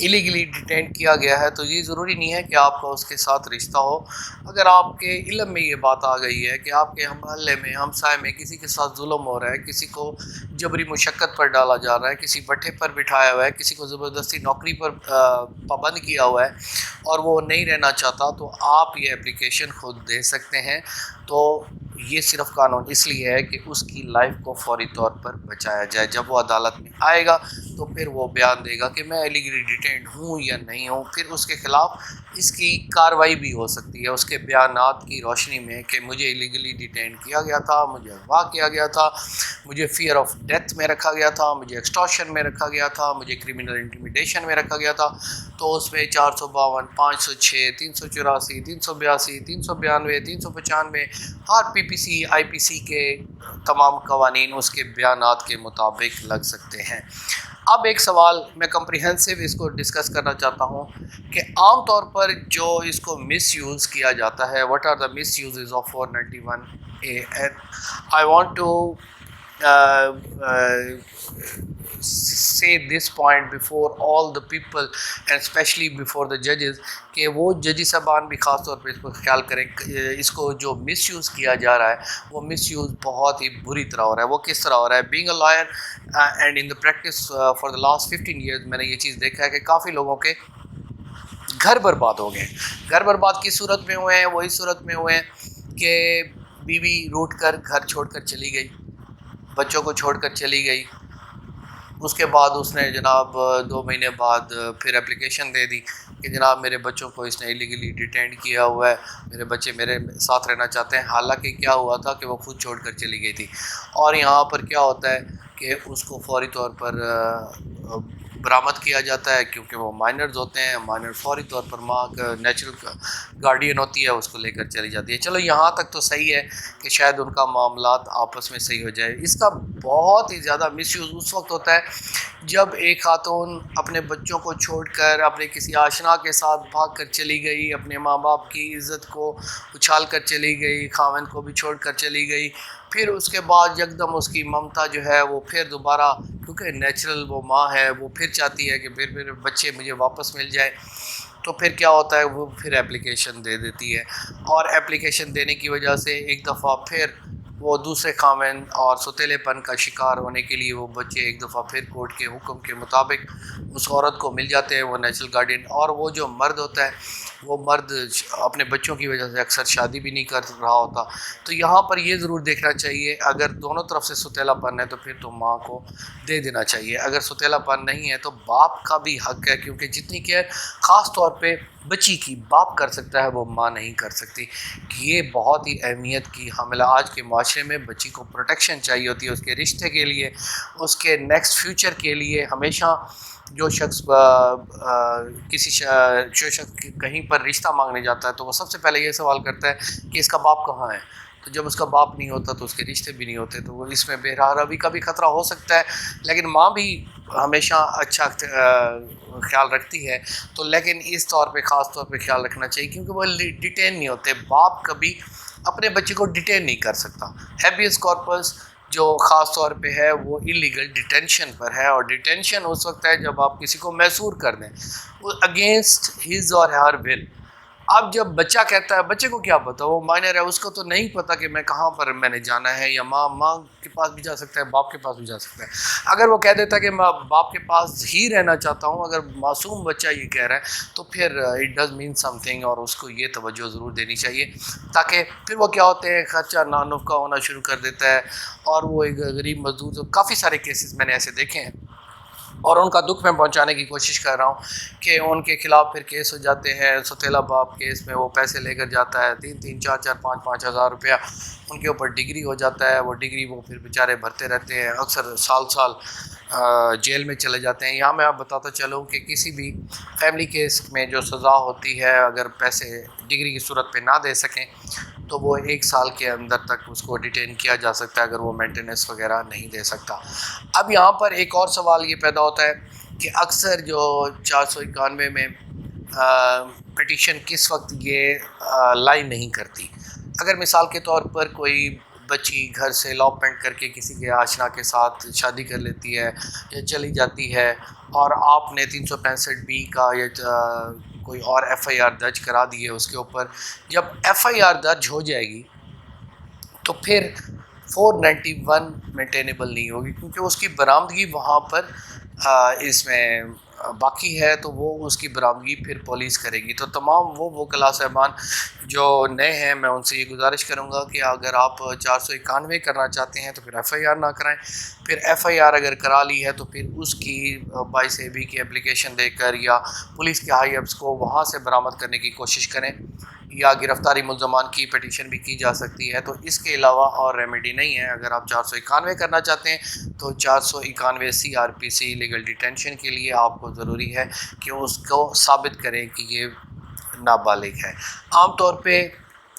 ایلیگلی detain کیا گیا ہے تو یہ ضروری نہیں ہے کہ آپ کا اس کے ساتھ رشتہ ہو. اگر آپ کے علم میں یہ بات آ گئی ہے کہ آپ کے محلے میں ہمسائے میں کسی کے ساتھ ظلم ہو رہا ہے، کسی کو جبری مشقت پر ڈالا جا رہا ہے، کسی بٹھے پر بٹھایا ہوا ہے، کسی کو زبردستی نوکری پر پابند کیا ہوا ہے اور وہ نہیں رہنا چاہتا، تو آپ یہ اپلیکیشن خود دے سکتے ہیں. تو یہ صرف قانون اس لیے ہے کہ اس کی لائف کو فوری طور پر بچایا جائے. جب وہ عدالت میں آئے گا تو پھر وہ بیان دے گا کہ میں ایلیگلی ڈیٹینڈ ہوں یا نہیں ہوں. پھر اس کے خلاف اس کی کارروائی بھی ہو سکتی ہے اس کے بیانات کی روشنی میں کہ مجھے ایلیگلی ڈیٹینڈ کیا گیا تھا، مجھے اغوا کیا گیا تھا، مجھے فیئر آف ڈیتھ میں رکھا گیا تھا، مجھے ایکسٹارشن میں رکھا گیا تھا، مجھے کرمنل انٹیمیڈیشن میں رکھا گیا تھا. تو اس میں 452، 506، 384، 382، 392، 395 اور پی پی سی آئی پی سی کے تمام قوانین اس کے بیانات کے مطابق لگ سکتے ہیں. اب ایک سوال میں کمپریہنسو اس کو ڈسکس کرنا چاہتا ہوں کہ عام طور پر جو اس کو مس یوز کیا جاتا ہے، what are the misuses of 491A. And I want to say this point before all the people and especially before the judges کہ وہ ججی صاحبان بھی خاص طور پہ اس پر خیال کریں. اس کو جو مس یوز کیا جا رہا ہے وہ مس یوز بہت ہی بری طرح ہو رہا ہے. وہ کس طرح ہو رہا ہے؟ Being a lawyer and in the practice for the last 15 years میں نے یہ چیز دیکھا ہے کہ کافی لوگوں کے گھر برباد ہو گئے. گھر برباد کس صورت میں ہوئے ہیں؟ وہ اس صورت میں ہوئے ہیں کہ بیوی روٹ کر گھر چھوڑ کر چلی گئی، بچوں کو چھوڑ کر چلی گئی. اس کے بعد اس نے جناب 2 مہینے بعد پھر اپلیکیشن دے دی کہ جناب میرے بچوں کو اس نے ایلیگلی ڈیٹینڈ کیا ہوا ہے، میرے بچے میرے ساتھ رہنا چاہتے ہیں. حالانکہ کیا ہوا تھا کہ وہ خود چھوڑ کر چلی گئی تھی. اور یہاں پر کیا ہوتا ہے کہ اس کو فوری طور پر برآمد کیا جاتا ہے کیونکہ وہ مائنرز ہوتے ہیں. مائنر فوری طور پر ماں کا نیچرل گارڈین ہوتی ہے، اس کو لے کر چلی جاتی ہے. چلو یہاں تک تو صحیح ہے کہ شاید ان کا معاملات آپس میں صحیح ہو جائے. اس کا بہت ہی زیادہ مس یوز اس وقت ہوتا ہے جب ایک خاتون اپنے بچوں کو چھوڑ کر اپنے کسی آشنا کے ساتھ بھاگ کر چلی گئی، اپنے ماں باپ کی عزت کو اچھال کر چلی گئی، خاوند کو بھی چھوڑ کر چلی گئی. پھر اس کے بعد یکدم اس کی ممتا جو ہے وہ پھر دوبارہ، کیونکہ نیچرل وہ ماں ہے، وہ پھر چاہتی ہے کہ پھر بچے مجھے واپس مل جائے. تو پھر کیا ہوتا ہے، وہ پھر اپلیکیشن دے دیتی ہے اور اپلیکیشن دینے کی وجہ سے ایک دفعہ پھر وہ دوسرے خاوند اور ستیلے پن کا شکار ہونے کے لیے وہ بچے ایک دفعہ پھر کورٹ کے حکم کے مطابق اس عورت کو مل جاتے ہیں، وہ نیچرل گارڈین. اور وہ جو مرد ہوتا ہے وہ مرد اپنے بچوں کی وجہ سے اکثر شادی بھی نہیں کر رہا ہوتا. تو یہاں پر یہ ضرور دیکھنا چاہیے اگر دونوں طرف سے ستیلا پن ہے تو پھر تو ماں کو دے دینا چاہیے. اگر ستیلا پن نہیں ہے تو باپ کا بھی حق ہے، کیونکہ جتنی کیئر خاص طور پہ بچی کی باپ کر سکتا ہے وہ ماں نہیں کر سکتی. یہ بہت ہی اہمیت کی حاملہ آج کے معاشرے میں. بچی کو پروٹیکشن چاہیے ہوتی ہے اس کے رشتے کے لیے، اس کے نیکسٹ فیوچر کے لیے. ہمیشہ جو شخص جو شخص کہیں پر رشتہ مانگنے جاتا ہے تو وہ سب سے پہلے یہ سوال کرتا ہے کہ اس کا باپ کہاں ہے. تو جب اس کا باپ نہیں ہوتا تو اس کے رشتے بھی نہیں ہوتے. تو وہ اس میں بہرحال ابھی کا بھی خطرہ ہو سکتا ہے، لیکن ماں بھی ہمیشہ اچھا خیال رکھتی ہے. تو لیکن اس طور پہ خاص طور پہ خیال رکھنا چاہیے کیونکہ وہ ڈیٹین نہیں ہوتے. باپ کبھی اپنے بچے کو ڈیٹین نہیں کر سکتا. ہیبیس کارپس جو خاص طور پہ ہے وہ ایلیگل ڈیٹینشن پر ہے، اور ڈیٹینشن اس وقت ہے جب آپ کسی کو محصور کر دیں اگینسٹ ہز اور ہر ول. اب جب بچہ کہتا ہے، بچے کو کیا پتا، وہ مائنر ہے، اس کو تو نہیں پتا کہ میں کہاں پر میں نے جانا ہے. یا ماں کے پاس بھی جا سکتا ہے، باپ کے پاس بھی جا سکتا ہے. اگر وہ کہہ دیتا کہ میں باپ کے پاس ہی رہنا چاہتا ہوں، اگر معصوم بچہ یہ کہہ رہا ہے تو پھر it does mean some thing, اور اس کو یہ توجہ ضرور دینی چاہیے تاکہ پھر وہ کیا ہوتے ہیں خرچہ نانف کا ہونا شروع کر دیتا ہے. اور وہ ایک غریب مزدور، تو کافی سارے کیسز میں نے ایسے دیکھے ہیں اور ان کا دکھ میں پہنچانے کی کوشش کر رہا ہوں کہ ان کے خلاف پھر کیس ہو جاتے ہیں. ستیلا باپ کیس میں وہ پیسے لے کر جاتا ہے 3 4 5 ہزار روپیہ ان کے اوپر ڈگری ہو جاتا ہے. وہ ڈگری وہ پھر بیچارے بھرتے رہتے ہیں، اکثر سال جیل میں چلے جاتے ہیں. یہاں میں آپ بتاتا چلوں کہ کسی بھی فیملی کیس میں جو سزا ہوتی ہے اگر پیسے ڈگری کی صورت پہ نہ دے سکیں تو وہ 1 سال کے اندر تک اس کو ڈیٹین کیا جا سکتا ہے اگر وہ مینٹیننس وغیرہ نہیں دے سکتا. اب یہاں پر ایک اور سوال یہ پیدا ہوتا ہے کہ اکثر جو 491 میں پٹیشن کس وقت یہ لائن نہیں کرتی. اگر مثال کے طور پر کوئی بچی گھر سے لوپمنٹ کر کے کسی کے آشنا کے ساتھ شادی کر لیتی ہے یا چلی جاتی ہے اور آپ نے 365B کا یا کوئی اور ایف آئی آر درج کرا دی ہے اس کے اوپر، جب ایف آئی آر درج ہو جائے گی تو پھر 491 مینٹینیبل نہیں ہوگی، کیونکہ اس کی برآمدگی وہاں پر اس میں باقی ہے، تو وہ اس کی برآمدگی پھر پولیس کرے گی۔ تو تمام وہ وکلاء صاحبان جو نئے ہیں، میں ان سے یہ گزارش کروں گا کہ اگر آپ 491 کرنا چاہتے ہیں تو پھر ایف آئی آر نہ کرائیں، پھر ایف آئی آر اگر کرا لی ہے تو پھر اس کی 22AB کی اپلیکیشن دے کر یا پولیس کے ہائی اپس کو وہاں سے برآمد کرنے کی کوشش کریں، یا گرفتاری ملزمان کی پٹیشن بھی کی جا سکتی ہے۔ تو اس کے علاوہ اور ریمیڈی نہیں ہے۔ اگر آپ 491 کرنا چاہتے ہیں تو 491 CRPC لیگل ڈیٹینشن کے لیے آپ کو ضروری ہے کہ اس کو ثابت کریں کہ یہ نابالغ ہے۔ عام طور پہ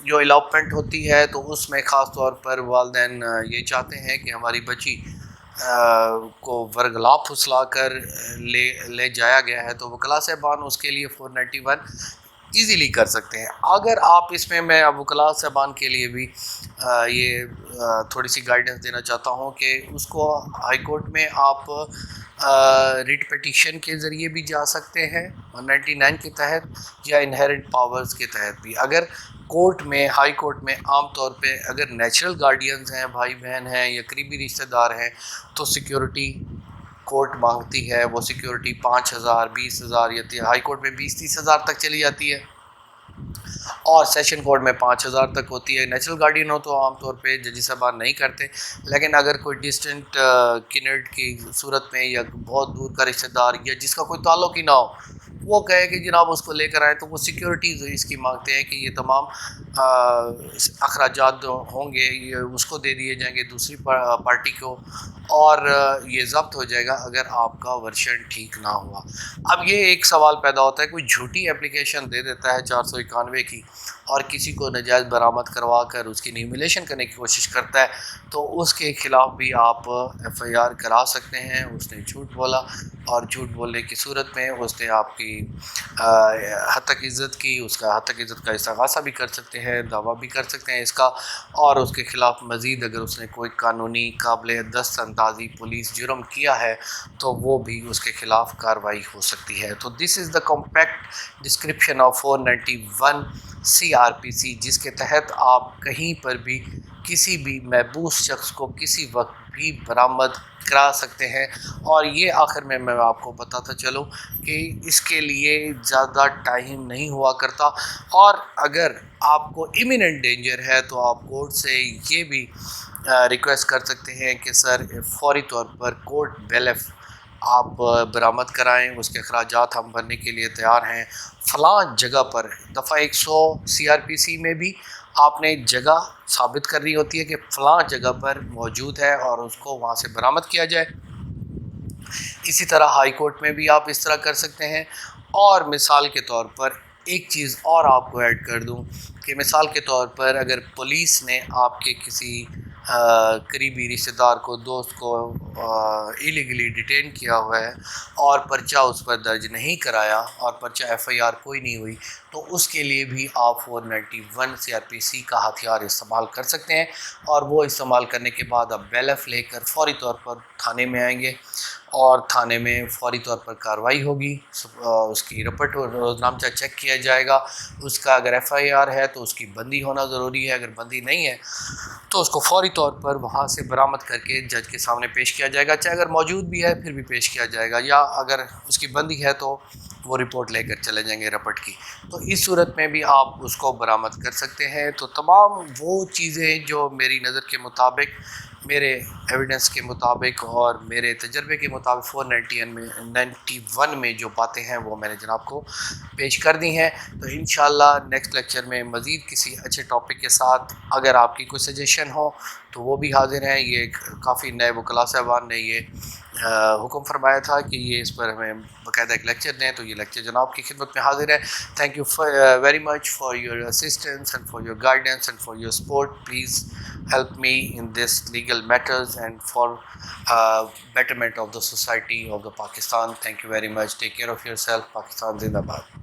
جو الاپمنٹ ہوتی ہے تو اس میں خاص طور پر والدین یہ چاہتے ہیں کہ ہماری بچی کو ورغلا پھسلا کر لے جایا گیا ہے، تو وکلاء صاحبان اس کے لیے 491 ایزیلی کر سکتے ہیں۔ اگر آپ اس میں وکلاء صاحبان کے لیے بھی یہ تھوڑی سی گائیڈنس دینا چاہتا ہوں کہ اس کو ہائی کورٹ میں آپ ریٹ پٹیشن کے ذریعے بھی جا سکتے ہیں 199 کے تحت، یا انہیرنٹ پاورز کے تحت بھی۔ اگر کورٹ میں، ہائی کورٹ میں عام طور پہ اگر نیچرل گارڈینز ہیں، بھائی بہن ہیں یا قریبی رشتہ دار ہیں، تو سیکیورٹی کورٹ مانگتی ہے۔ وہ سیکیورٹی 5,000 20,000 یا ہائی کورٹ میں 20-30 ہزار تک چلی جاتی ہے، اور سیشن کورٹ میں 5,000 تک ہوتی ہے۔ نیچرل گارڈین ہو تو عام طور پہ ججی صاحبان نہیں کرتے، لیکن اگر کوئی ڈسٹنٹ کنیڈ کی صورت میں یا بہت دور کا رشتہ دار یا جس کا کوئی تعلق ہی نہ ہو، وہ کہے کہ جناب اس کو لے کر آئیں، تو وہ سیکیورٹیز اس کی مانگتے ہیں کہ یہ تمام اخراجات ہوں گے یہ اس کو دے دیے جائیں گے دوسری پارٹی کو، اور یہ ضبط ہو جائے گا اگر آپ کا ورشن ٹھیک نہ ہوا۔ اب یہ ایک سوال پیدا ہوتا ہے، کوئی جھوٹی اپلیکیشن دے دیتا ہے 491 کی اور کسی کو ناجائز برآمد کروا کر اس کی نیومیلیشن کرنے کی کوشش کرتا ہے، تو اس کے خلاف بھی آپ ایف آئی آر کرا سکتے ہیں۔ اس نے جھوٹ بولا، اور جھوٹ بولنے کی صورت میں اس نے آپ کی حتک عزت کی، اس کا حتک عزت کا استغاثہ بھی کر سکتے ہیں، دعویٰ بھی کر سکتے ہیں اس کا، اور اس کے خلاف مزید اگر اس نے کوئی قانونی قابل دست اندازی پولیس جرم کیا ہے تو وہ بھی اس کے خلاف کارروائی ہو سکتی ہے۔ تو دس از دا کمپیکٹ ڈسکرپشن آف 491 CRPC، جس کے تحت آپ کہیں پر بھی کسی بھی محبوس شخص کو کسی وقت بھی برآمد کرا سکتے ہیں۔ اور یہ آخر میں آپ کو بتاتا چلوں کہ اس کے لیے زیادہ ٹائم نہیں ہوا کرتا، اور اگر آپ کو امییننٹ ڈینجر ہے تو آپ کورٹ سے یہ بھی ریکویسٹ کر سکتے ہیں کہ سر فوری طور پر کورٹ بیلف آپ برآمد کرائیں، اس کے اخراجات ہم بھرنے کے لیے تیار ہیں۔ فلاں جگہ پر دفعہ 100 CRPC میں بھی آپ نے جگہ ثابت کرنی ہوتی ہے کہ فلاں جگہ پر موجود ہے اور اس کو وہاں سے برآمد کیا جائے۔ اسی طرح ہائی کورٹ میں بھی آپ اس طرح کر سکتے ہیں۔ اور مثال کے طور پر ایک چیز اور آپ کو ایڈ کر دوں کہ مثال کے طور پر اگر پولیس نے آپ کے کسی قریبی رشتہ دار کو، دوست کو ایلیگلی ڈیٹین کیا ہوا ہے اور پرچہ اس پر درج نہیں کرایا اور پرچہ ایف آئی آر کوئی نہیں ہوئی، تو اس کے لیے بھی آپ 491 CRPC کا ہتھیار استعمال کر سکتے ہیں، اور وہ استعمال کرنے کے بعد آپ بیلف لے کر فوری طور پر تھانے میں آئیں گے، اور تھانے میں فوری طور پر کارروائی ہوگی، اس کی رپورٹ روزنامچہ چیک کیا جائے گا، اس کا اگر ایف آئی آر ہے تو اس کی بندی ہونا ضروری ہے، اگر بندی نہیں ہے تو اس کو فوری طور پر وہاں سے برآمد کر کے جج کے سامنے پیش کیا جائے گا، چاہے اگر موجود بھی ہے پھر بھی پیش کیا جائے گا، یا اگر اس کی بندی ہے تو وہ رپورٹ لے کر چلے جائیں گے رپٹ کی۔ تو اس صورت میں بھی آپ اس کو برآمد کر سکتے ہیں۔ تو تمام وہ چیزیں جو میری نظر کے مطابق، میرے ایویڈنس کے مطابق اور میرے تجربے کے مطابق 491 میں جو باتیں ہیں وہ میں نے جناب کو پیش کر دی ہیں۔ تو انشاءاللہ نیکسٹ لیکچر میں مزید کسی اچھے ٹاپک کے ساتھ اگر آپ کی کوئی سجیشن ہو تو وہ بھی حاضر ہیں۔ یہ کافی نئے وکلاء صاحبان نے یہ حکم فرمایا تھا کہ یہ اس پر ہمیں باقاعدہ ایک لیکچر دیں، تو یہ لیکچر جناب کی خدمت میں حاضر ہے۔ Thank you very much for your assistance and for your guidance and for your support. Please help me in this legal matters and for betterment of the society of the Pakistan. Thank you very much. Take care of yourself. Pakistan Zindabad.